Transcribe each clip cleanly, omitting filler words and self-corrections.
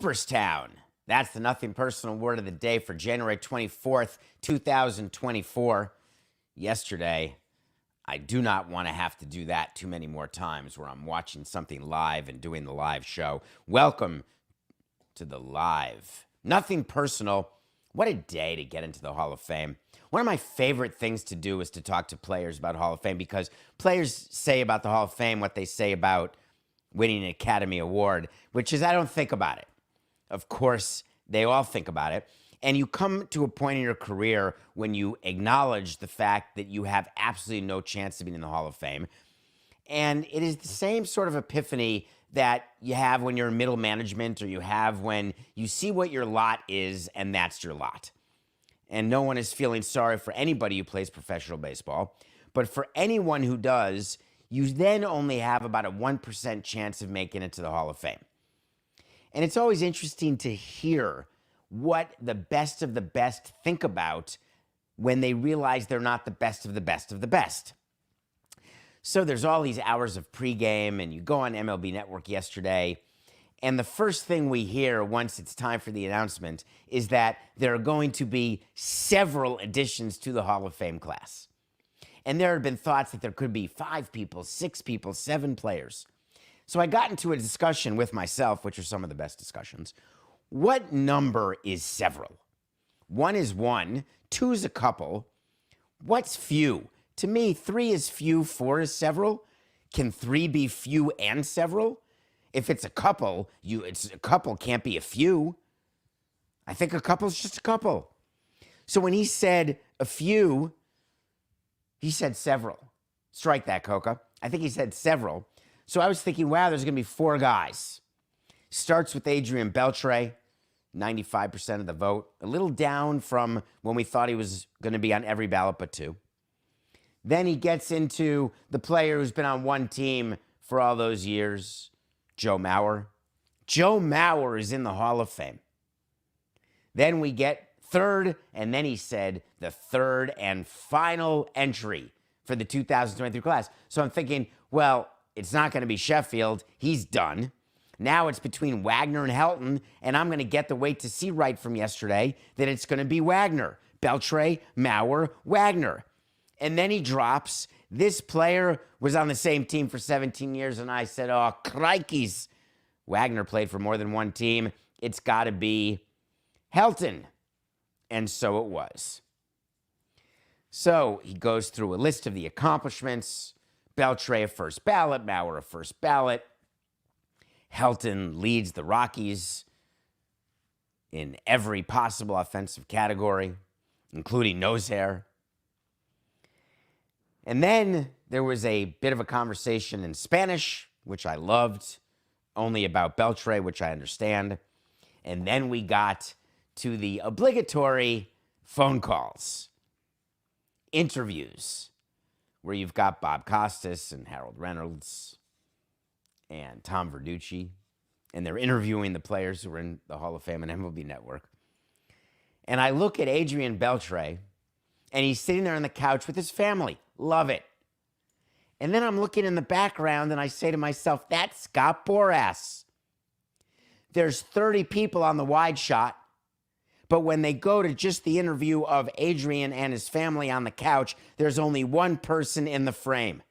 Cooperstown. That's the Nothing Personal Word of the Day for January 24th, 2024. Yesterday, I do not want to have to do that too many more times where I'm watching something live and doing the live show. Welcome to the live. Nothing personal. What a day to get into the Hall of Fame. One of my favorite things to do is to talk to players about Hall of Fame, because players say about the Hall of Fame what they say about winning an Academy Award, which is I don't think about it. Of course, they all think about it. And you come to a point in your career when you acknowledge the fact that you have absolutely no chance of being in the Hall of Fame. And it is the same sort of epiphany that you have when you're in middle management, or you have when you see what your lot is, and that's your lot. And no one is feeling sorry for anybody who plays professional baseball. But for anyone who does, you then only have about a 1% chance of making it to the Hall of Fame. And it's always interesting to hear what the best of the best think about when they realize they're not the best of the best of the best. So there's all these hours of pregame, and you go on MLB Network yesterday, and the first thing we hear once it's time for the announcement is that there are going to be several additions to the Hall of Fame class. And there had been thoughts that there could be 5 people, 6 people, 7 players. So I got into a discussion with myself, which are some of the best discussions. What number is several? 1 is 1, 2 is a couple. What's few? To me, 3 is few, 4 is several. Can 3 be few and several? If it's a couple, it's a couple can't be a few. I think a couple's just a couple. So when he said a few, he said several. Strike that, Coca. I think he said several. So I was thinking, wow, there's going to be 4 guys. Starts with Adrian Beltre, 95% of the vote. A little down from when we thought he was going to be on every ballot but 2. Then he gets into the player who's been on one team for all those years, Joe Mauer. Joe Mauer is in the Hall of Fame. Then we get 3rd, and then he said the 3rd and final entry for the 2023 class. So I'm thinking, well, it's not going to be Sheffield. He's done. Now it's between Wagner and Helton, and I'm going to get the wait to see right from yesterday that it's going to be Wagner. Beltre, Mauer, Wagner. And then he drops, this player was on the same team for 17 years, and I said, oh, crikeys. Wagner played for more than one team. It's got to be Helton. And so it was. So he goes through a list of the accomplishments. Beltre a first ballot, Mauer a first ballot. Helton leads the Rockies in every possible offensive category, including nose hair. And then there was a bit of a conversation in Spanish, which I loved, only about Beltre, which I understand. And then we got to the obligatory phone calls, interviews, where you've got Bob Costas and Harold Reynolds and Tom Verducci, and they're interviewing the players who are in the Hall of Fame and MLB Network. And I look at Adrian Beltre, and he's sitting there on the couch with his family. Love it. And then I'm looking in the background, and I say to myself, that's Scott Boras. There's 30 people on the wide shot, but when they go to just the interview of Adrian and his family on the couch, there's only one person in the frame,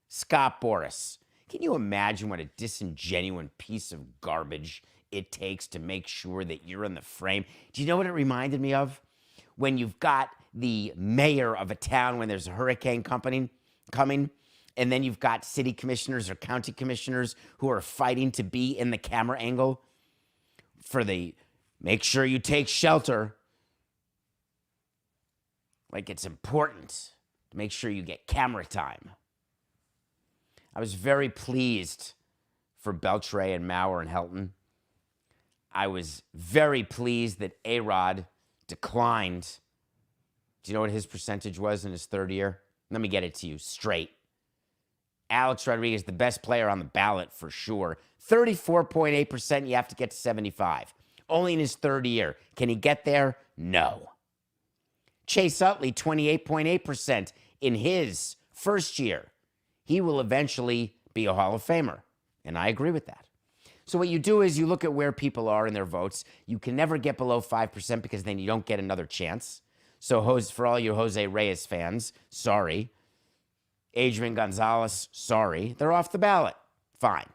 Scott Boras. Can you imagine what a disingenuous piece of garbage it takes to make sure that you're in the frame? Do you know what it reminded me of? When you've got the mayor of a town when there's a hurricane coming, and then you've got city commissioners or county commissioners who are fighting to be in the camera angle for the make sure you take shelter. Like it's important to make sure you get camera time. I was very pleased for Beltre and Mauer and Helton. I was very pleased that A-Rod declined. Do you know what his percentage was in his 3rd year? Let me get it to you straight. Alex Rodriguez, the best player on the ballot for sure. 34.8%, you have to get to 75. Only in his 3rd year. Can he get there? No. Chase Utley, 28.8% in his first year. He will eventually be a Hall of Famer, and I agree with that. So what you do is you look at where people are in their votes. You can never get below 5% because then you don't get another chance. So for all you Jose Reyes fans, sorry. Adrian Gonzalez, sorry. They're off the ballot. Fine.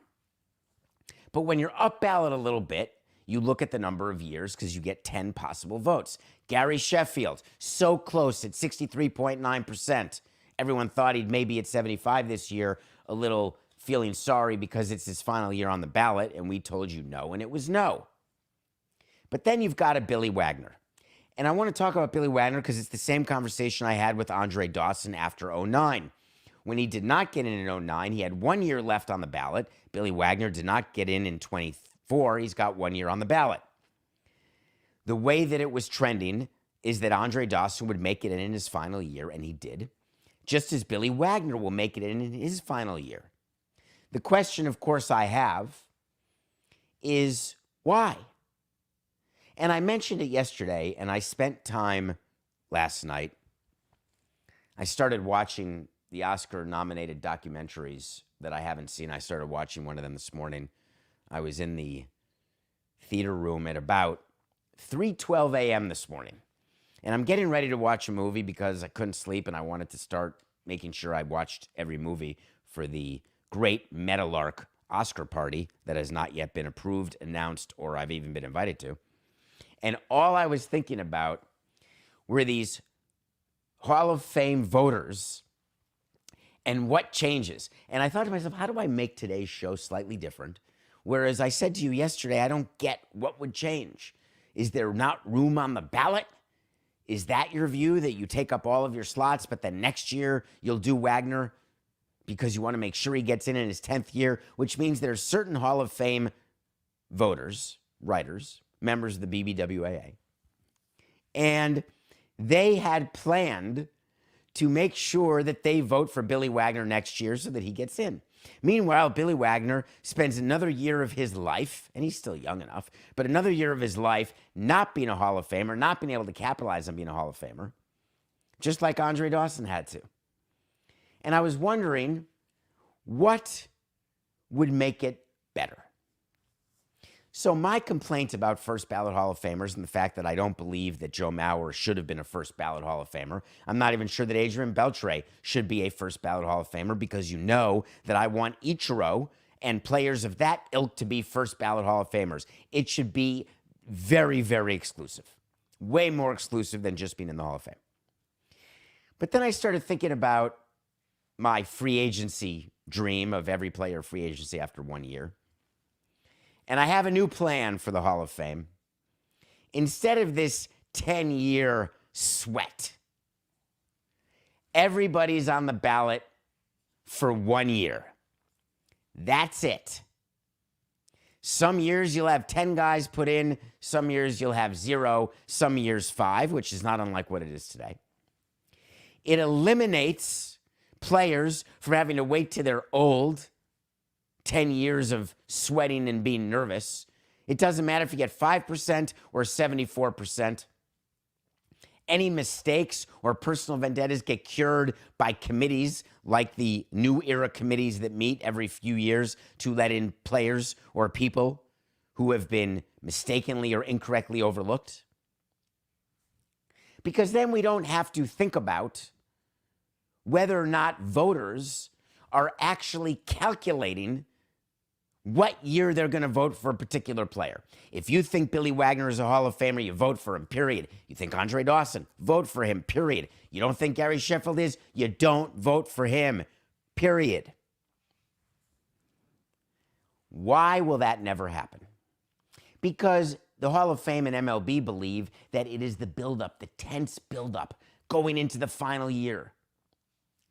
But when you're up ballot a little bit, you look at the number of years because you get 10 possible votes. Gary Sheffield, so close at 63.9%. Everyone thought he'd maybe at 75 this year, a little feeling sorry because it's his final year on the ballot, and we told you no, and it was no. But then you've got a Billy Wagner. And I want to talk about Billy Wagner because it's the same conversation I had with Andre Dawson after 09. When he did not get in 09, he had 1 year left on the ballot. Billy Wagner did not get in 24. He's got 1 year on the ballot. The way that it was trending is that Andre Dawson would make it in his final year, and he did, just as Billy Wagner will make it in his final year. The question, of course, I have is why? And I mentioned it yesterday, and I spent time last night. I started watching the Oscar-nominated documentaries that I haven't seen. I started watching one of them this morning. I was in the theater room at about 3:12 a.m. this morning. And I'm getting ready to watch a movie because I couldn't sleep, and I wanted to start making sure I watched every movie for the great Metalark Oscar party that has not yet been approved, announced, or I've even been invited to. And all I was thinking about were these Hall of Fame voters and what changes. And I thought to myself, how do I make today's show slightly different? Whereas I said to you yesterday, I don't get what would change. Is there not room on the ballot? Is that your view, that you take up all of your slots, but then next year you'll do Wagner because you want to make sure he gets in his 10th year, which means there's certain Hall of Fame voters, writers, members of the BBWAA, and they had planned to make sure that they vote for Billy Wagner next year so that he gets in. Meanwhile, Billy Wagner spends another year of his life, and he's still young enough, but another year of his life not being a Hall of Famer, not being able to capitalize on being a Hall of Famer, just like Andre Dawson had to. And I was wondering what would make it better. So my complaint about first ballot Hall of Famers and the fact that I don't believe that Joe Mauer should have been a first ballot Hall of Famer. I'm not even sure that Adrian Beltre should be a first ballot Hall of Famer because you know that I want Ichiro and players of that ilk to be first ballot Hall of Famers. It should be very, very exclusive. Way more exclusive than just being in the Hall of Fame. But then I started thinking about my free agency dream of every player free agency after 1 year. And I have a new plan for the Hall of Fame. Instead of this 10-year sweat, everybody's on the ballot for 1 year. That's it. Some years you'll have 10 guys put in. Some years you'll have 0. Some years 5, which is not unlike what it is today. It eliminates players from having to wait till they're old, 10 years of sweating and being nervous. It doesn't matter if you get 5% or 74%. Any mistakes or personal vendettas get cured by committees like the New Era committees that meet every few years to let in players or people who have been mistakenly or incorrectly overlooked. Because then we don't have to think about whether or not voters are actually calculating what year they're going to vote for a particular player. If you think Billy Wagner is a Hall of Famer, you vote for him, period. You think Andre Dawson, vote for him, period. You don't think Gary Sheffield is, you don't vote for him, period. Why will that never happen? Because the Hall of Fame and MLB believe that it is the buildup, the tense buildup going into the final year.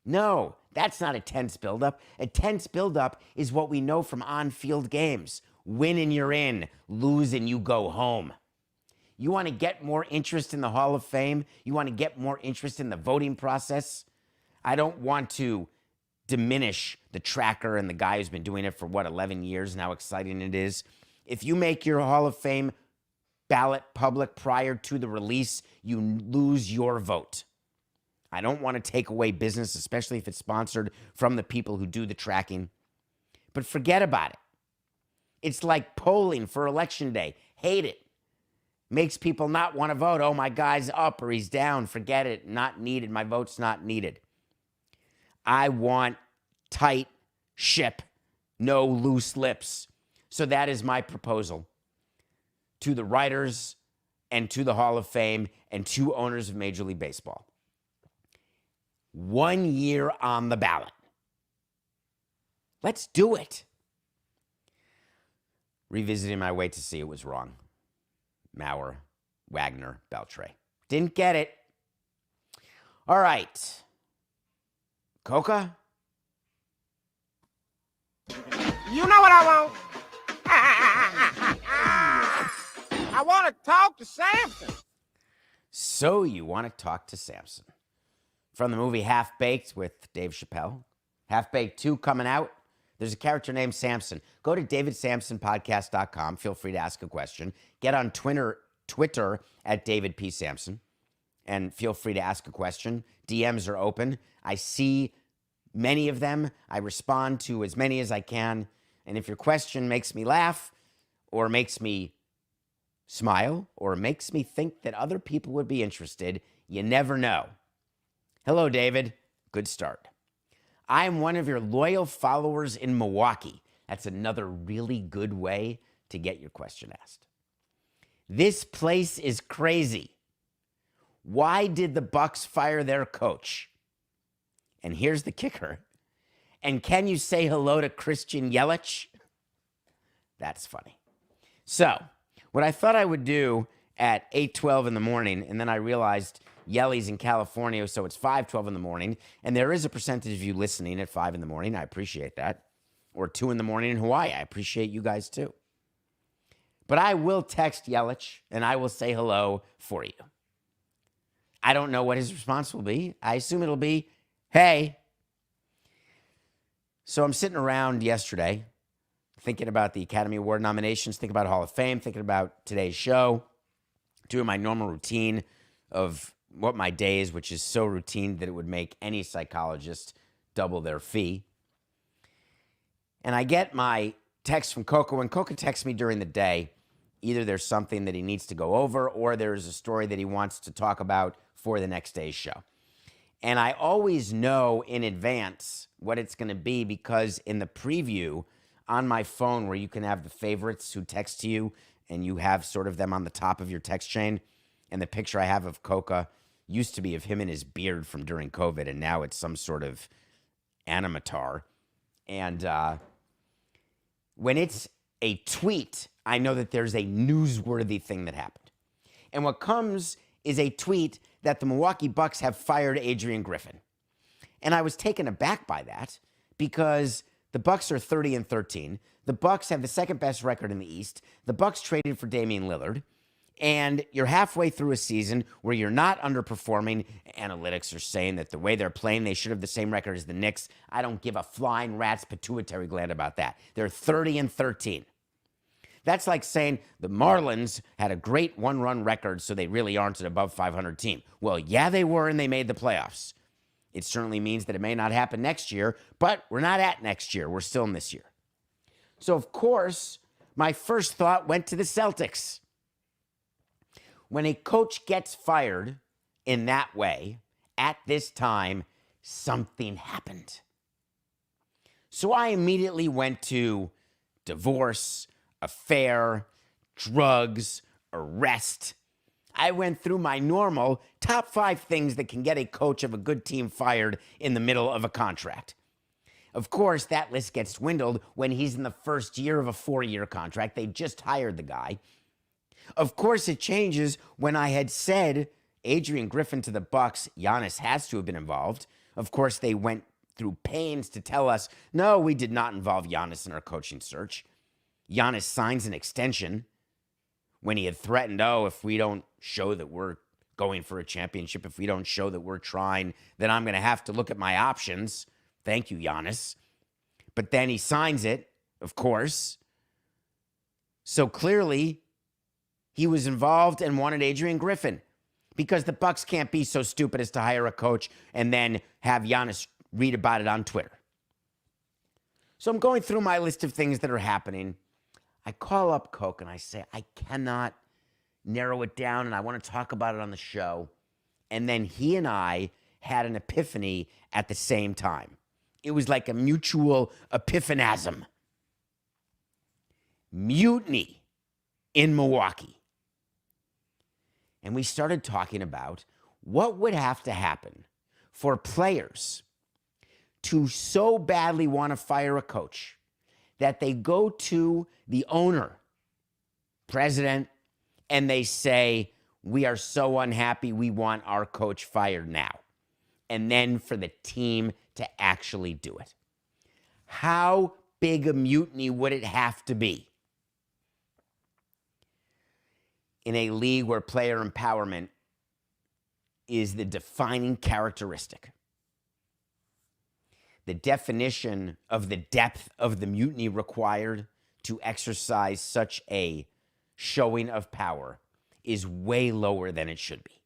No, that's not a tense buildup. A tense buildup is what we know from on-field games. Win and you're in, lose and you go home. You want to get more interest in the Hall of Fame? You want to get more interest in the voting process? I don't want to diminish the tracker and the guy who's been doing it for, 11 years and how exciting it is. If you make your Hall of Fame ballot public prior to the release, you lose your vote. I don't want to take away business, especially if it's sponsored from the people who do the tracking. But forget about it. It's like polling for Election Day. Hate it. Makes people not want to vote. Oh, my guy's up or he's down. Forget it. Not needed. My vote's not needed. I want tight ship, no loose lips. So that is my proposal to the writers and to the Hall of Fame and to owners of Major League Baseball. 1 year on the ballot. Let's do it. Revisiting my way to see it was wrong. Mauer, Wagner, Beltre. Didn't get it. All right. Coca? You know what I want? I want to talk to Samson. So you want to talk to Samson. From the movie Half Baked with Dave Chappelle. Half Baked 2 coming out. There's a character named Samson. Go to davidsamsonpodcast.com. Feel free to ask a question. Get on Twitter at David P. Samson. And feel free to ask a question. DMs are open. I see many of them. I respond to as many as I can. And if your question makes me laugh or makes me smile or makes me think that other people would be interested, you never know. Hello, David. Good start. I am one of your loyal followers in Milwaukee. That's another really good way to get your question asked. This place is crazy. Why did the Bucks fire their coach? And here's the kicker. And can you say hello to Christian Yelich? That's funny. So, what I thought I would do at 8:12 in the morning, and then I realized Yelly's in California, so it's 5:12 in the morning, and there is a percentage of you listening at 5 in the morning. I appreciate that. Or 2 in the morning in Hawaii. I appreciate you guys too. But I will text Yelich, and I will say hello for you. I don't know what his response will be. I assume it'll be, hey. So I'm sitting around yesterday thinking about the Academy Award nominations, thinking about Hall of Fame, thinking about today's show, doing my normal routine of what my day is, which is so routine that it would make any psychologist double their fee. And I get my text from Coco. When Coco texts me during the day, either there's something that he needs to go over or there's a story that he wants to talk about for the next day's show. And I always know in advance what it's going to be because in the preview on my phone where you can have the favorites who text to you and you have sort of them on the top of your text chain, and the picture I have of Coca used to be of him and his beard from during COVID, and now it's some sort of animatar. And when it's a tweet, I know that there's a newsworthy thing that happened. And what comes is a tweet that the Milwaukee Bucks have fired Adrian Griffin. And I was taken aback by that because the Bucks are 30-13. The Bucks have the second best record in the East. The Bucks traded for Damian Lillard. And you're halfway through a season where you're not underperforming. Analytics are saying that the way they're playing, they should have the same record as the Knicks. I don't give a flying rat's pituitary gland about that. They're 30-13. That's like saying the Marlins had a great one-run record, so they really aren't an above 500 team. Well, yeah, they were, and they made the playoffs. It certainly means that it may not happen next year, but we're not at next year. We're still in this year. So, of course, my first thought went to the Celtics. When a coach gets fired in that way, at this time, something happened. So I immediately went to divorce, affair, drugs, arrest. I went through my normal top 5 things that can get a coach of a good team fired in the middle of a contract. Of course, that list gets dwindled when he's in the first year of a 4-year contract. They just hired the guy. Of course, it changes when I had said Adrian Griffin to the Bucks, Giannis has to have been involved. Of course, they went through pains to tell us, no, we did not involve Giannis in our coaching search. Giannis signs an extension when he had threatened, if we don't show that we're going for a championship, if we don't show that we're trying, then I'm going to have to look at my options. Thank you, Giannis. But then he signs it, of course. So clearly, he was involved and wanted Adrian Griffin because the Bucks can't be so stupid as to hire a coach and then have Giannis read about it on Twitter. So I'm going through my list of things that are happening. I call up Coke and I say, I cannot narrow it down and I want to talk about it on the show. And then he and I had an epiphany at the same time. It was like a mutual epiphanasm. Mutiny in Milwaukee. And we started talking about what would have to happen for players to so badly want to fire a coach that they go to the owner, president, and they say, we are so unhappy, we want our coach fired now. And then for the team to actually do it. How big a mutiny would it have to be in a league where player empowerment is the defining characteristic? The definition of the depth of the mutiny required to exercise such a showing of power is way lower than it should be.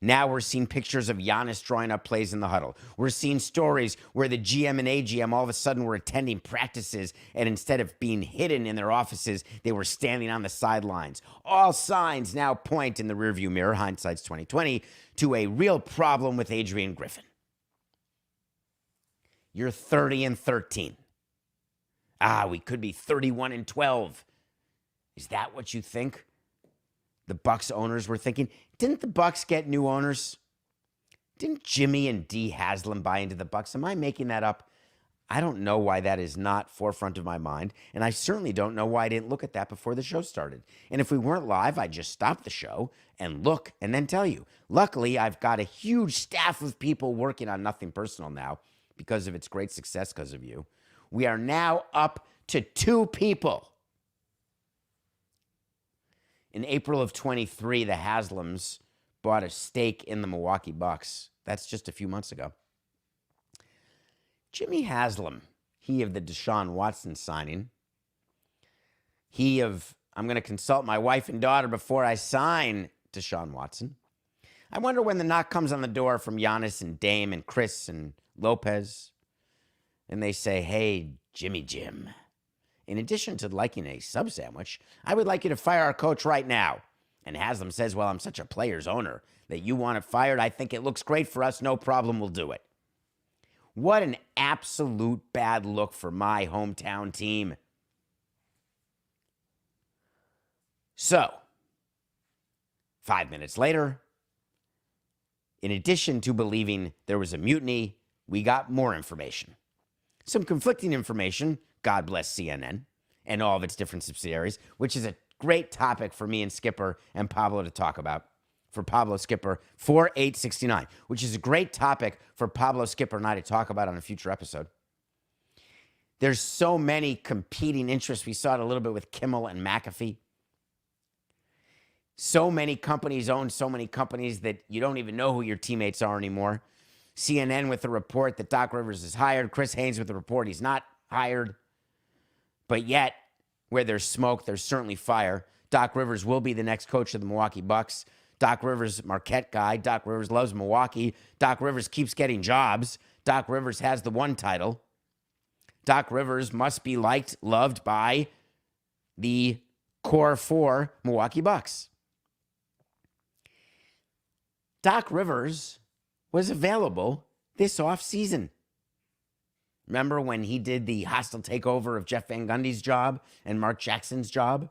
Now we're seeing pictures of Giannis drawing up plays in the huddle. We're seeing stories where the GM and AGM all of a sudden were attending practices, and instead of being hidden in their offices, they were standing on the sidelines. All signs now point in the rearview mirror, hindsight's 2020, to a real problem with Adrian Griffin. You're 30-13. We could be 31-12. Is that what you think the Bucks owners were thinking? Didn't the Bucks get new owners? Didn't Jimmy and Dee Haslam buy into the Bucks? Am I making that up? I don't know why that is not forefront of my mind, and I certainly don't know why I didn't look at that before the show started. And if we weren't live, I'd just stop the show and look and then tell you. Luckily, I've got a huge staff of people working on Nothing Personal now because of its great success because of you. We are now up to 2 people. In April of 23, the Haslams bought a stake in the Milwaukee Bucks. That's just a few months ago. Jimmy Haslam, he of the Deshaun Watson signing, he of, I'm going to consult my wife and daughter before I sign Deshaun Watson. I wonder when the knock comes on the door from Giannis and Dame and Chris and Lopez, and they say, hey, Jimmy Jim, in addition to liking a sub sandwich, I would like you to fire our coach right now. And Haslam says, well, I'm such a player's owner that you want it fired. I think it looks great for us. No problem. We'll do it. What an absolute bad look for my hometown team. So, 5 minutes later, in addition to believing there was a mutiny, we got more information. Some conflicting information. God bless CNN and all of its different subsidiaries, which is a great topic for me and Skipper and Pablo to talk about. For Pablo Skipper, 4869, which is a great topic for Pablo Skipper and I to talk about on a future episode. There's so many competing interests. We saw it a little bit with Kimmel and McAfee. So many companies own so many companies that you don't even know who your teammates are anymore. CNN with the report that Doc Rivers is hired. Chris Haynes with the report he's not hired. But yet, where there's smoke, there's certainly fire. Doc Rivers will be the next coach of the Milwaukee Bucks. Doc Rivers, Marquette guy. Doc Rivers loves Milwaukee. Doc Rivers keeps getting jobs. Doc Rivers has the one title. Doc Rivers must be liked, loved by the core 4 Milwaukee Bucks. Doc Rivers was available this offseason. Remember when he did the hostile takeover of Jeff Van Gundy's job and Mark Jackson's job?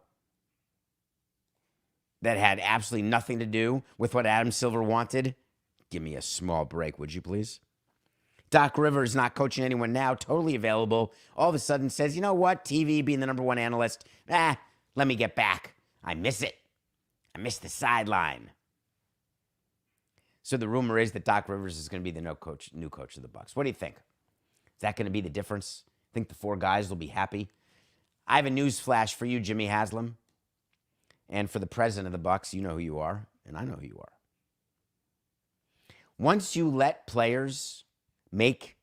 That had absolutely nothing to do with what Adam Silver wanted? Give me a small break, would you please? Doc Rivers, not coaching anyone now, totally available, all of a sudden says, you know what, TV being the number 1 analyst, let me get back. I miss it. I miss the sideline. So the rumor is that Doc Rivers is going to be the new coach of the Bucks. What do you think? Is that going to be the difference? Think the 4 guys will be happy? I have a news flash for you, Jimmy Haslam. And for the president of the Bucks, you know who you are, and I know who you are. Once you let players make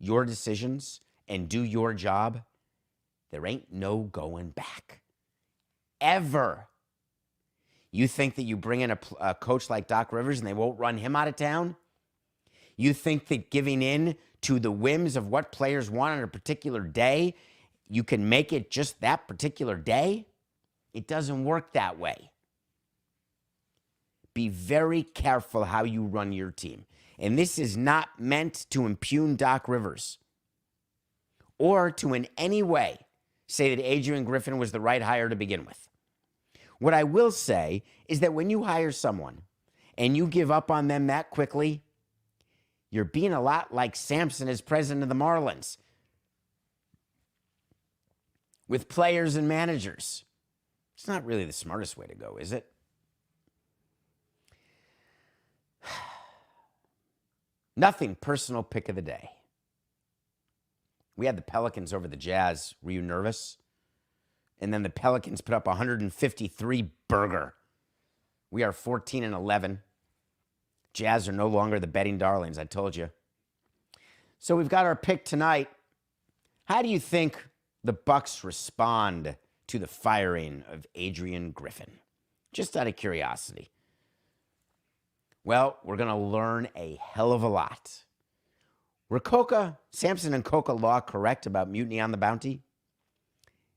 your decisions and do your job, there ain't no going back. Ever. You think that you bring in a coach like Doc Rivers and they won't run him out of town? You think that giving in to the whims of what players want on a particular day you can make it just that particular day. It doesn't work that way. Be very careful how you run your team. And this is not meant to impugn Doc Rivers or to in any way say that Adrian Griffin was the right hire to begin with. What I will say is that when you hire someone and you give up on them that quickly, you're being a lot like Samson as president of the Marlins with players and managers. It's not really the smartest way to go, is it? Nothing personal pick of the day. We had the Pelicans over the Jazz. Were you nervous? And then the Pelicans put up 153 burger. We are 14-11. Jazz are no longer the betting darlings, I told you. So we've got our pick tonight. How do you think the Bucks respond to the firing of Adrian Griffin? Just out of curiosity. Well, we're going to learn a hell of a lot. Were Samson and Coca Law correct about mutiny on the Bounty?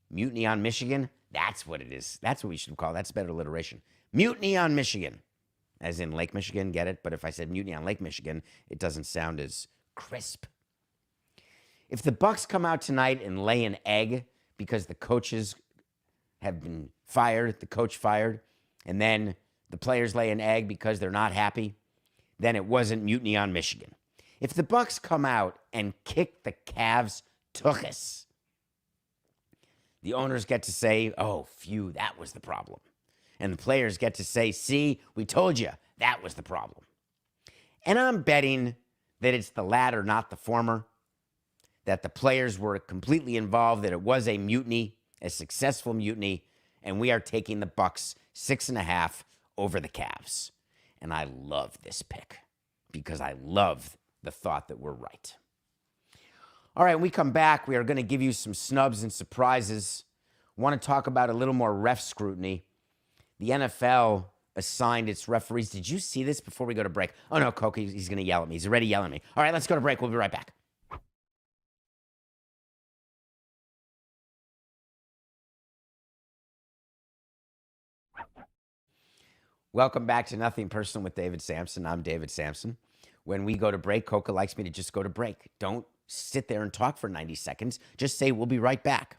Mutiny on Michigan? That's what it is. That's what we should call it. That's better alliteration. Mutiny on Michigan. As in Lake Michigan, get it? But if I said mutiny on Lake Michigan, it doesn't sound as crisp. If the Bucks come out tonight and lay an egg because the coaches have been fired, the coach fired, and then the players lay an egg because they're not happy, then it wasn't mutiny on Michigan. If the Bucks come out and kick the Cavs tuchus, the owners get to say, oh, phew, that was the problem. And the players get to say, see, we told you that was the problem. And I'm betting that it's the latter, not the former, that the players were completely involved, that it was a mutiny, a successful mutiny, and we are taking the Bucks 6.5 over the Cavs. And I love this pick because I love the thought that we're right. All right, when we come back, we are going to give you some snubs and surprises. Want to talk about a little more ref scrutiny. The NFL assigned its referees. Did you see this before we go to break? Oh, no, Coke, he's going to yell at me. He's already yelling at me. All right, let's go to break. We'll be right back. Welcome back to Nothing Personal with David Samson. I'm David Samson. When we go to break, Coca likes me to just go to break. Don't sit there and talk for 90 seconds. Just say, we'll be right back.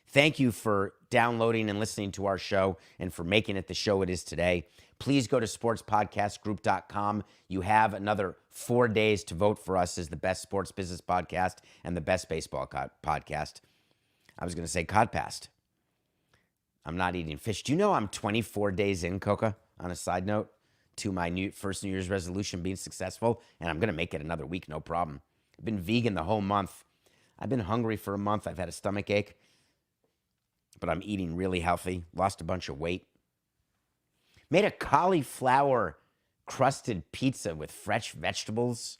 Thank you for downloading and listening to our show and for making it the show it is today. Please go to sportspodcastgroup.com. You have another 4 days to vote for us as the best sports business podcast and the best baseball podcast. I was going to say codpast. I'm not eating fish. Do you know I'm 24 days in, Coca, on a side note, to my first New Year's resolution being successful, and I'm going to make it another week, no problem. I've been vegan the whole month. I've been hungry for a month. I've had a stomach ache, but I'm eating really healthy. Lost a bunch of weight. Made a cauliflower crusted pizza with fresh vegetables,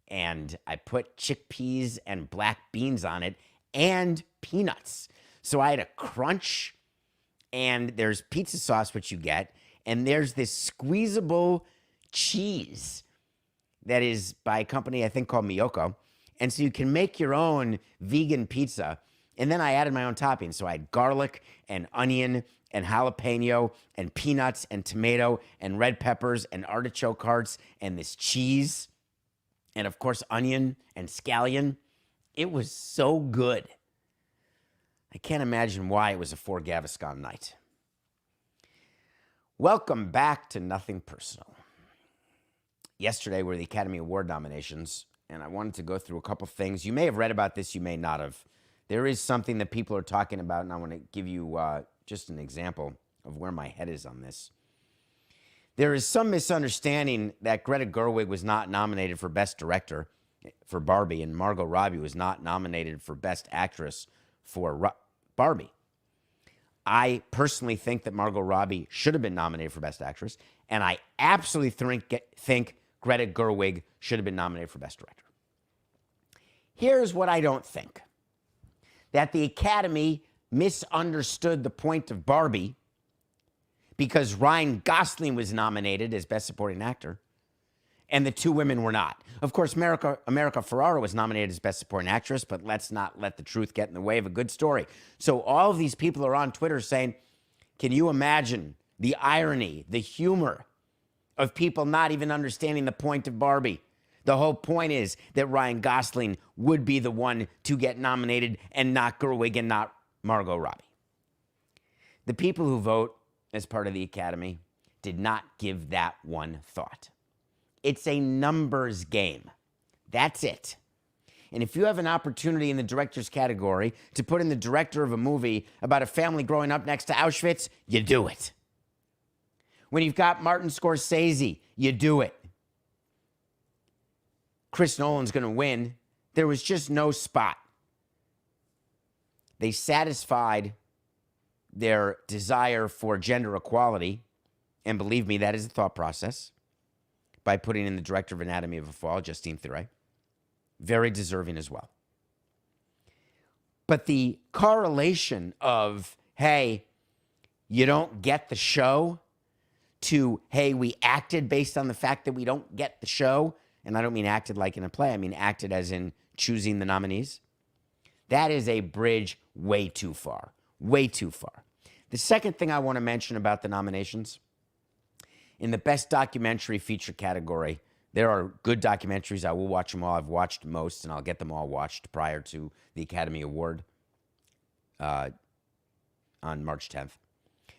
and I put chickpeas and black beans on it and peanuts. So I had a crunch, and there's pizza sauce, which you get, and there's this squeezable cheese that is by a company I think called Miyoko. And so you can make your own vegan pizza. And then I added my own toppings. So I had garlic and onion and jalapeno and peanuts and tomato and red peppers and artichoke hearts and this cheese and, of course, onion and scallion. It was so good. I can't imagine why it was a 4 Gaviscon night. Welcome back to Nothing Personal. Yesterday were the Academy Award nominations, and I wanted to go through a couple things. You may have read about this, you may not have. There is something that people are talking about, and I want to give you just an example of where my head is on this. There is some misunderstanding that Greta Gerwig was not nominated for Best Director for Barbie, and Margot Robbie was not nominated for Best Actress for Barbie. I personally think that Margot Robbie should have been nominated for Best Actress, and I absolutely think Greta Gerwig should have been nominated for Best Director. Here's what I don't think. That the Academy misunderstood the point of Barbie because Ryan Gosling was nominated as Best Supporting Actor, and the two women were not. Of course, America Ferrera was nominated as Best Supporting Actress, but let's not let the truth get in the way of a good story. So all of these people are on Twitter saying, can you imagine the irony, the humor of people not even understanding the point of Barbie? The whole point is that Ryan Gosling would be the one to get nominated and not Gerwig and not Margot Robbie. The people who vote as part of the Academy did not give that one thought. It's a numbers game. That's it. And if you have an opportunity in the director's category to put in the director of a movie about a family growing up next to Auschwitz, you do it. When you've got Martin Scorsese, you do it. Chris Nolan's going to win. There was just no spot. They satisfied their desire for gender equality, and believe me, that is a thought process, by putting in the director of Anatomy of a Fall, Justine Theroux. Very deserving as well. But the correlation of, hey, you don't get the show, to, hey, we acted based on the fact that we don't get the show, and I don't mean acted like in a play, I mean acted as in choosing the nominees. That is a bridge way too far, way too far. The second thing I want to mention about the nominations, in the Best Documentary Feature category, there are good documentaries. I will watch them all. I've watched most, and I'll get them all watched prior to the Academy Award on March 10th.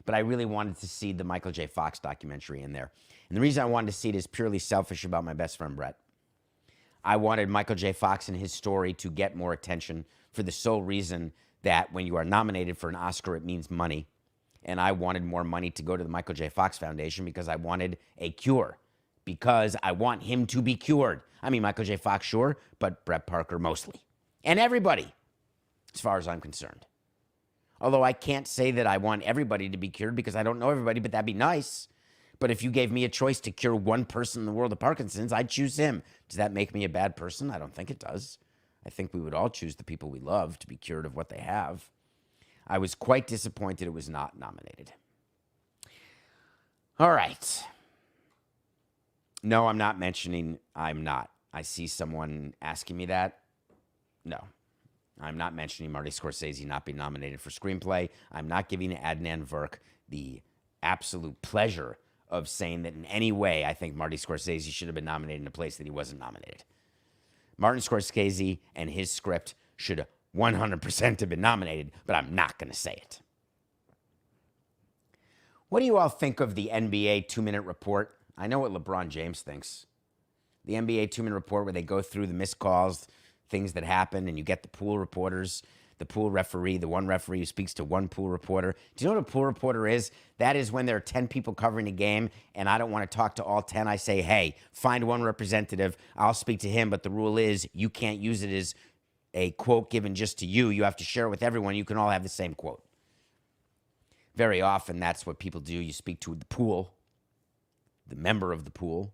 But I really wanted to see the Michael J. Fox documentary in there. And the reason I wanted to see it is purely selfish about my best friend, Brett. I wanted Michael J. Fox and his story to get more attention for the sole reason that when you are nominated for an Oscar, it means money. And I wanted more money to go to the Michael J. Fox Foundation because I wanted a cure. Because I want him to be cured. I mean, Michael J. Fox, sure, but Brett Parker mostly. And everybody, as far as I'm concerned. Although I can't say that I want everybody to be cured because I don't know everybody, but that'd be nice. But if you gave me a choice to cure one person in the world of Parkinson's, I'd choose him. Does that make me a bad person? I don't think it does. I think we would all choose the people we love to be cured of what they have. I was quite disappointed it was not nominated. All right. No, I'm not mentioning I'm not. I see someone asking me that. No. I'm not mentioning Marty Scorsese not being nominated for screenplay. I'm not giving Adnan Virk the absolute pleasure of saying that in any way I think Marty Scorsese should have been nominated in a place that he wasn't nominated. Martin Scorsese and his script should 100% have been nominated, but I'm not going to say it. What do you all think of the NBA 2-minute report? I know what LeBron James thinks. The NBA 2-minute report where they go through the missed calls, things that happen, and you get the pool reporters, the pool referee, the one referee who speaks to one pool reporter. Do you know what a pool reporter is? That is when there are 10 people covering a game, and I don't want to talk to all 10. I say, hey, find one representative. I'll speak to him, but the rule is you can't use it as a quote given just to you. You have to share it with everyone. You can all have the same quote. Very often, that's what people do. You speak to the pool, the member of the pool.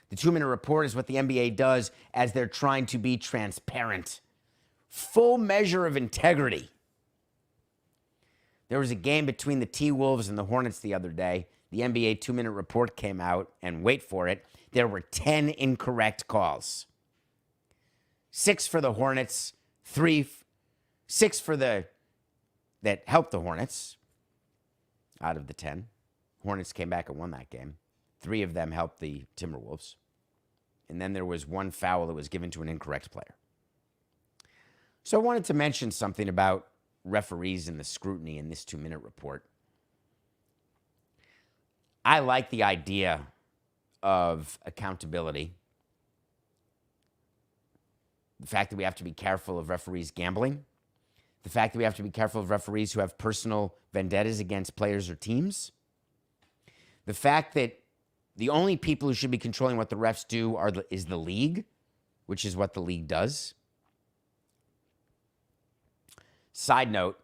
The 2-minute report is what the NBA does as they're trying to be transparent. Full measure of integrity. There was a game between the T-Wolves and the Hornets the other day. The NBA 2-minute report came out, and wait for it, there were 10 incorrect calls. 6 for the Hornets, 6 for that helped the Hornets out of the 10. Hornets came back and won that game. 3 of them helped the Timberwolves. And then there was 1 foul that was given to an incorrect player. So I wanted to mention something about referees and the scrutiny in this 2-minute report. I like the idea of accountability. The fact that we have to be careful of referees gambling. The fact that we have to be careful of referees who have personal vendettas against players or teams. The fact that the only people who should be controlling what the refs do is the league, which is what the league does. Side note,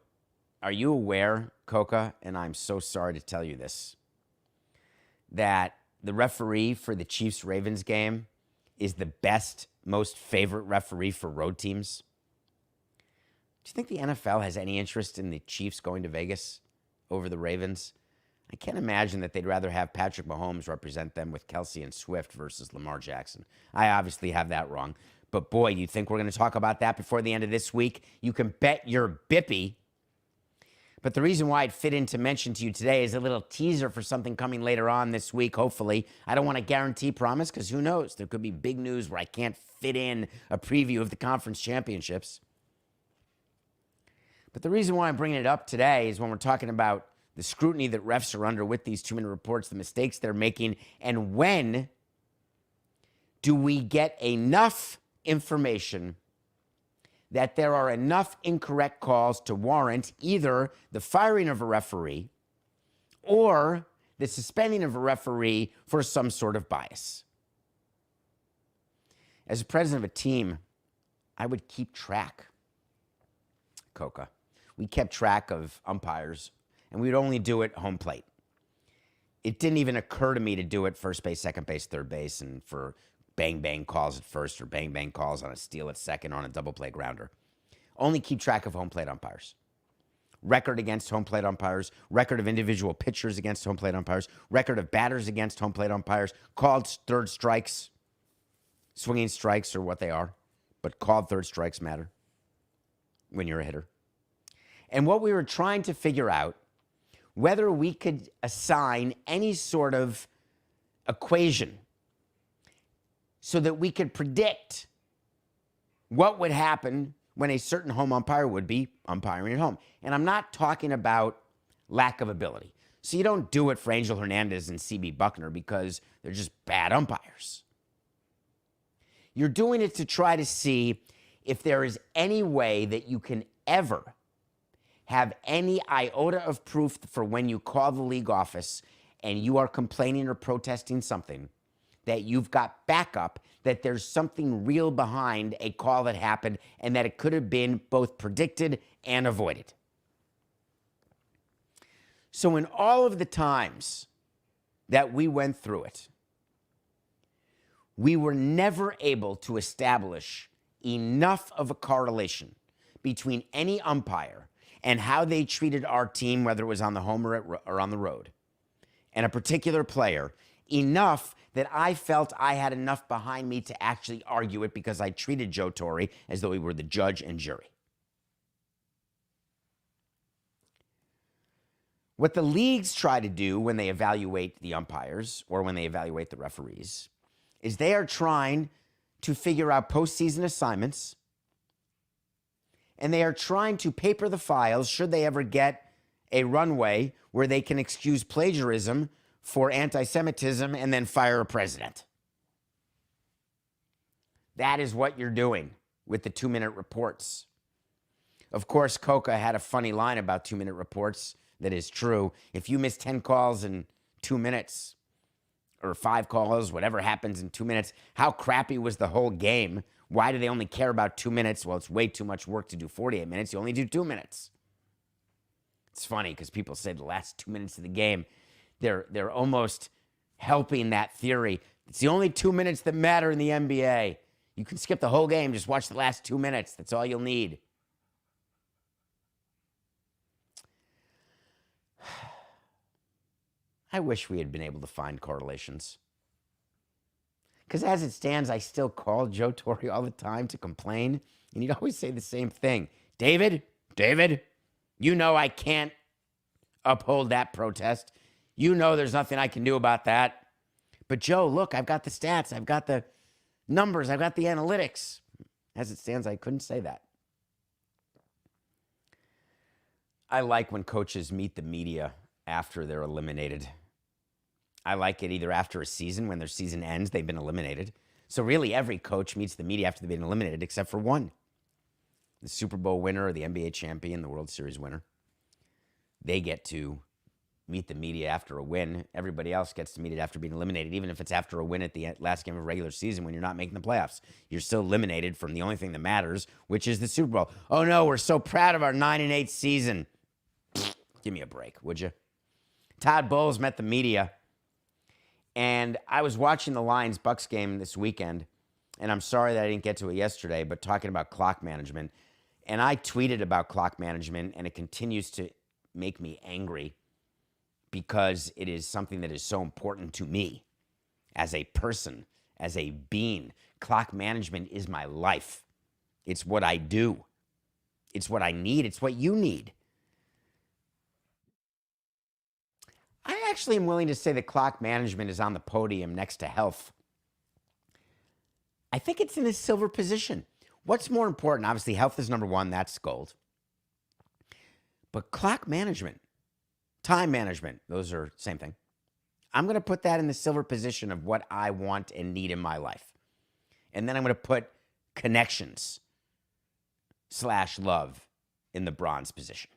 are you aware, Coca, and I'm so sorry to tell you this, that the referee for the Chiefs-Ravens game is the best, most favorite referee for road teams? Do you think the NFL has any interest in the Chiefs going to Vegas over the Ravens? I can't imagine that they'd rather have Patrick Mahomes represent them with Kelsey and Swift versus Lamar Jackson. I obviously have that wrong. But boy, you think we're going to talk about that before the end of this week? You can bet your bippy. But the reason why it fit in to mention to you today is a little teaser for something coming later on this week, hopefully. I don't want to guarantee promise because who knows? There could be big news where I can't fit in a preview of the conference championships. But the reason why I'm bringing it up today is when we're talking about the scrutiny that refs are under with these 2-minute reports, the mistakes they're making, and when do we get enough information that there are enough incorrect calls to warrant either the firing of a referee or the suspending of a referee for some sort of bias. As a president of a team, I would keep track, Coca. We kept track of umpires, and we'd only do it home plate. It didn't even occur to me to do it first base, second base, third base, and for bang-bang calls at first or bang-bang calls on a steal at second or on a double play grounder. Only keep track of home plate umpires. Record against home plate umpires, record of individual pitchers against home plate umpires, record of batters against home plate umpires, called third strikes, swinging strikes are what they are, but called third strikes matter when you're a hitter. And what we were trying to figure out, whether we could assign any sort of equation so that we could predict what would happen when a certain home umpire would be umpiring at home. And I'm not talking about lack of ability. So you don't do it for Angel Hernandez and CB Buckner because they're just bad umpires. You're doing it to try to see if there is any way that you can ever have any iota of proof for when you call the league office and you are complaining or protesting something, that you've got backup, that there's something real behind a call that happened and that it could have been both predicted and avoided. So in all of the times that we went through it, we were never able to establish enough of a correlation between any umpire and how they treated our team, whether it was on the home or on the road, and a particular player, enough that I felt I had enough behind me to actually argue it because I treated Joe Torre as though he were the judge and jury. What the leagues try to do when they evaluate the umpires or when they evaluate the referees is they are trying to figure out postseason assignments, and they are trying to paper the files should they ever get a runway where they can excuse plagiarism for anti-Semitism and then fire a president. That is what you're doing with the 2-minute reports. Of course, Coca had a funny line about 2-minute reports that is true. If you miss 10 calls in 2 minutes, or 5 calls, whatever happens in 2 minutes, how crappy was the whole game? Why do they only care about 2 minutes? Well, it's way too much work to do 48 minutes. You only do 2 minutes. It's funny because people say the last 2 minutes of the game, they're almost helping that theory. It's the only 2 minutes that matter in the NBA. You can skip the whole game, just watch the last 2 minutes. That's all you'll need. I wish we had been able to find correlations. Because as it stands, I still call Joe Torre all the time to complain, and he'd always say the same thing. David, you know I can't uphold that protest. You know there's nothing I can do about that. But Joe, look, I've got the stats. I've got the numbers. I've got the analytics. As it stands, I couldn't say that. I like when coaches meet the media after they're eliminated. I like it either after a season, when their season ends, they've been eliminated. So really every coach meets the media after they've been eliminated except for one. The Super Bowl winner or the NBA champion, the World Series winner. They get to meet the media after a win. Everybody else gets to meet it after being eliminated, even if it's after a win at the last game of regular season when you're not making the playoffs. You're still eliminated from the only thing that matters, which is the Super Bowl. Oh no, we're so proud of our 9-8 season. Give me a break, would you? Todd Bowles met the media, and I was watching the Lions-Bucks game this weekend, and I'm sorry that I didn't get to it yesterday, but talking about clock management, and I tweeted about clock management, and it continues to make me angry. because it is something that is so important to me as a person, as a being. Clock management is my life. It's what I do. It's what I need. It's what you need. I actually am willing to say that clock management is on the podium next to health. I think it's in a silver position. What's more important? Obviously, health is number one. That's gold. But clock management, time management, those are the same thing. I'm going to put that in the silver position of what I want and need in my life. And then I'm going to put connections / love in the bronze position.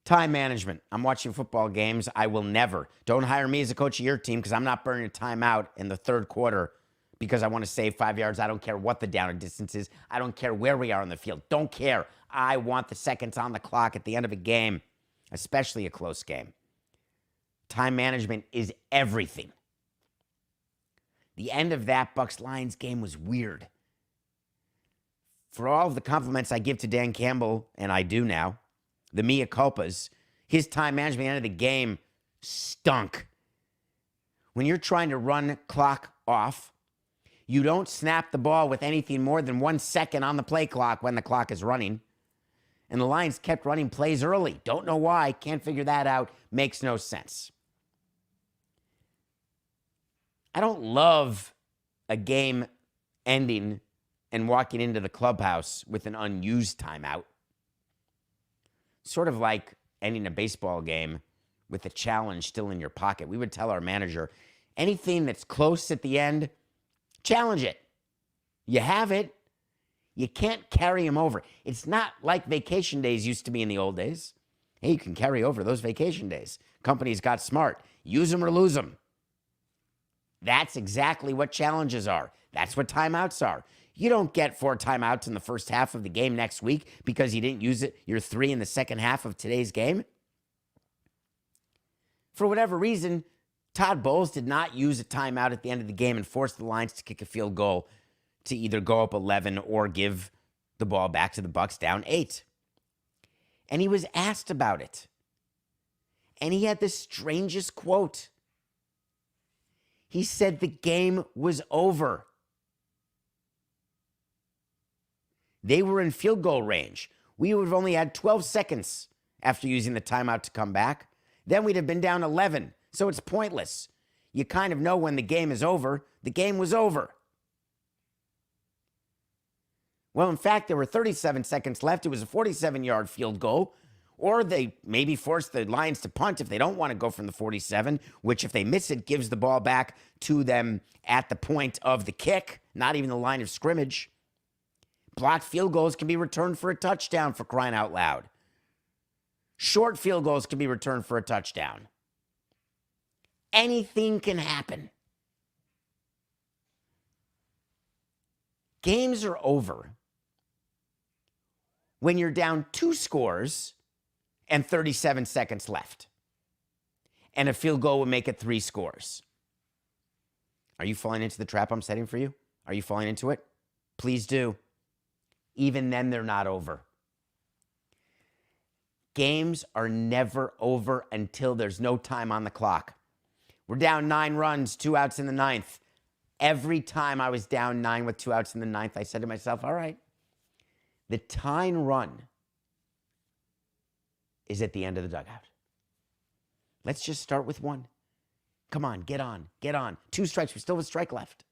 Time management. I'm watching football games. I will never. Don't hire me as a coach of your team because I'm not burning a timeout in the third quarter because I want to save 5 yards. I don't care what the down and distance is. I don't care where we are on the field. Don't care. I want the seconds on the clock at the end of a game, especially a close game. Time management is everything. The end of that Bucks-Lions game was weird. For all of the compliments I give to Dan Campbell, and I do now, the mea culpas, his time management at the end of the game stunk. When you're trying to run clock off, you don't snap the ball with anything more than 1 second on the play clock when the clock is running. And the Lions kept running plays early. Don't know why. Can't figure that out. Makes no sense. I don't love a game ending and walking into the clubhouse with an unused timeout. Sort of like ending a baseball game with a challenge still in your pocket. We would tell our manager, anything that's close at the end, challenge it. You have it. You can't carry them over. It's not like vacation days used to be in the old days. Hey, you can carry over those vacation days. Companies got smart. Use them or lose them. That's exactly what challenges are. That's what timeouts are. You don't get 4 timeouts in the first half of the game next week because you didn't use it, your 3 in the second half of today's game. For whatever reason, Todd Bowles did not use a timeout at the end of the game and force the Lions to kick a field goal to either go up 11 or give the ball back to the Bucks down 8. And he was asked about it. And he had the strangest quote. He said the game was over. They were in field goal range. We would have only had 12 seconds after using the timeout to come back. Then we'd have been down 11. So it's pointless. You kind of know when the game is over. The game was over. Well, in fact, there were 37 seconds left. It was a 47-yard field goal. Or they maybe force the Lions to punt if they don't want to go from the 47, which if they miss it, gives the ball back to them at the point of the kick, not even the line of scrimmage. Blocked field goals can be returned for a touchdown, for crying out loud. Short field goals can be returned for a touchdown. Anything can happen. Games are over when you're down 2 scores and 37 seconds left. And a field goal would make it 3 scores. Are you falling into the trap I'm setting for you? Are you falling into it? Please do. Even then, they're not over. Games are never over until there's no time on the clock. We're down 9 runs, 2 outs in the 9th. Every time I was down 9 with 2 outs in the 9th, I said to myself, all right, the tying run is at the end of the dugout. Let's just start with 1. Come on, get on, get on. 2 strikes, we still have a strike left.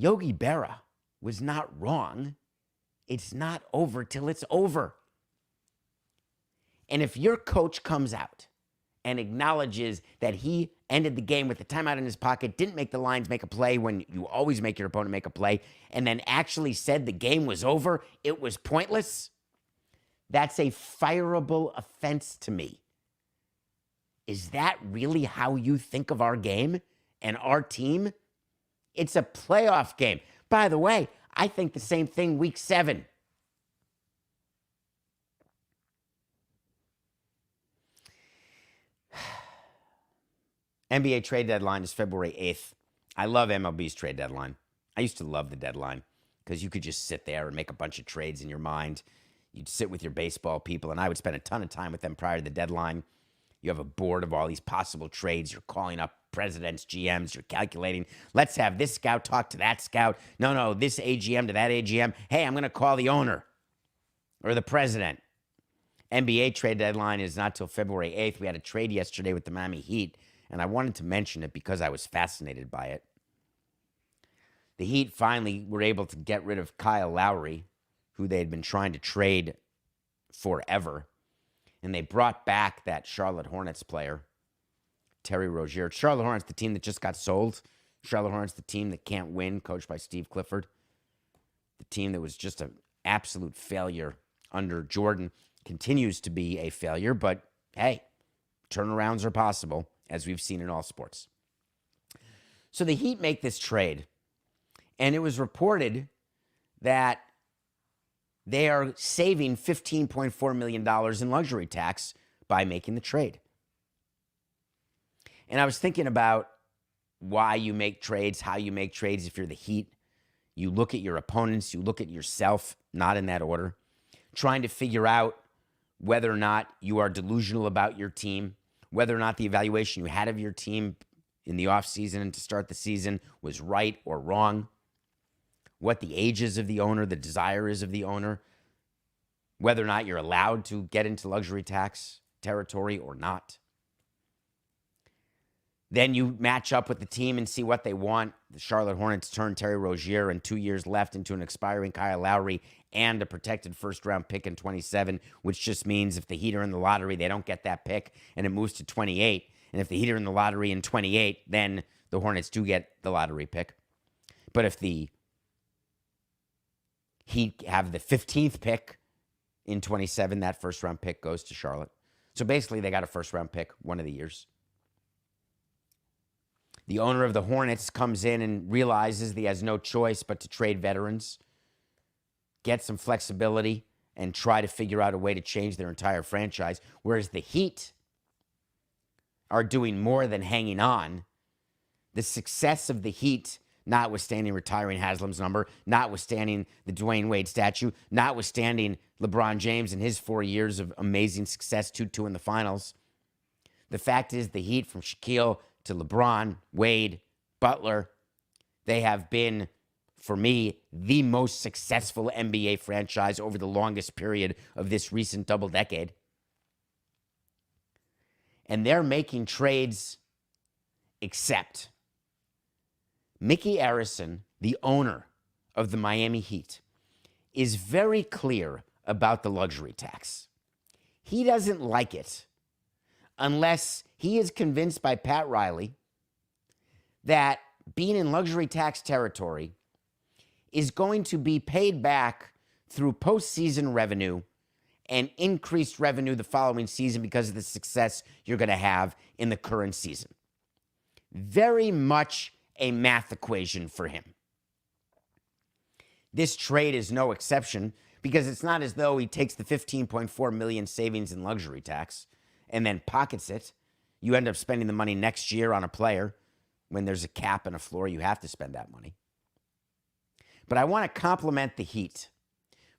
Yogi Berra was not wrong. It's not over till it's over. And if your coach comes out and acknowledges that he ended the game with a timeout in his pocket, didn't make the Lions make a play when you always make your opponent make a play, and then actually said the game was over, it was pointless, that's a fireable offense to me. Is that really how you think of our game and our team? It's a playoff game. By the way, I think the same thing week 7. NBA trade deadline is February 8th. I love MLB's trade deadline. I used to love the deadline because you could just sit there and make a bunch of trades in your mind. You'd sit with your baseball people, and I would spend a ton of time with them prior to the deadline. You have a board of all these possible trades. You're calling up presidents, GMs. You're calculating, let's have this scout talk to that scout. No, this AGM to that AGM. Hey, I'm going to call the owner or the president. NBA trade deadline is not till February 8th. We had a trade yesterday with the Miami Heat, and I wanted to mention it because I was fascinated by it. The Heat finally were able to get rid of Kyle Lowry, who they had been trying to trade forever. And they brought back that Charlotte Hornets player, Terry Rozier. Charlotte Hornets, the team that just got sold. Charlotte Hornets, the team that can't win, coached by Steve Clifford. The team that was just an absolute failure under Jordan. Continues to be a failure, but hey, turnarounds are possible, as we've seen in all sports. So the Heat make this trade, and it was reported that they are saving $15.4 million in luxury tax by making the trade. And I was thinking about why you make trades, how you make trades if you're the Heat. You look at your opponents, you look at yourself, not in that order, trying to figure out whether or not you are delusional about your team, whether or not the evaluation you had of your team in the offseason and to start the season was right or wrong, what the age is of the owner, the desire is of the owner, whether or not you're allowed to get into luxury tax territory or not. Then you match up with the team and see what they want. The Charlotte Hornets turned Terry Rozier and 2 years left into an expiring Kyle Lowry and a protected first-round pick in 27, which just means if the Heat are in the lottery, they don't get that pick, and it moves to 28. And if the Heat are in the lottery in 28, then the Hornets do get the lottery pick. But if the Heat have the 15th pick in 27, that first-round pick goes to Charlotte. So basically, they got a first-round pick one of the years. The owner of the Hornets comes in and realizes that he has no choice but to trade veterans, get some flexibility, and try to figure out a way to change their entire franchise. Whereas the Heat are doing more than hanging on. The success of the Heat, notwithstanding retiring Haslam's number, notwithstanding the Dwayne Wade statue, notwithstanding LeBron James and his 4 years of amazing success, 2-2 in the finals. The fact is the Heat, from Shaquille to LeBron, Wade, Butler, they have been, for me, the most successful NBA franchise over the longest period of this recent double decade. And they're making trades, except Mickey Arison, the owner of the Miami Heat, is very clear about the luxury tax. He doesn't like it unless he is convinced by Pat Riley that being in luxury tax territory is going to be paid back through postseason revenue and increased revenue the following season because of the success you're going to have in the current season. Very much a math equation for him. This trade is no exception because it's not as though he takes the $15.4 million savings in luxury tax and then pockets it. You end up spending the money next year on a player. When there's a cap and a floor, you have to spend that money. But I want to compliment the Heat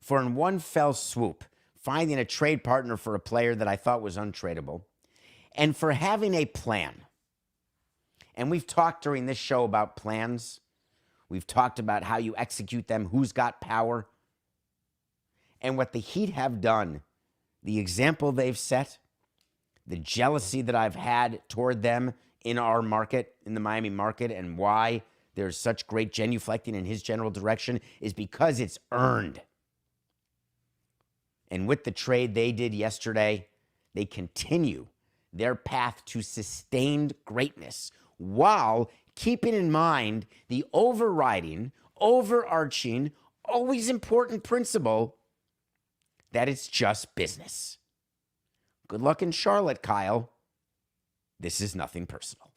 for, in one fell swoop, finding a trade partner for a player that I thought was untradeable, and for having a plan. And we've talked during this show about plans. We've talked about how you execute them, who's got power. And what the Heat have done, the example they've set, the jealousy that I've had toward them in our market, in the Miami market, and why there's such great genuflecting in his general direction is because it's earned. And with the trade they did yesterday, they continue their path to sustained greatness while keeping in mind the overriding, overarching, always important principle that it's just business. Good luck in Charlotte, Kyle. This is nothing personal.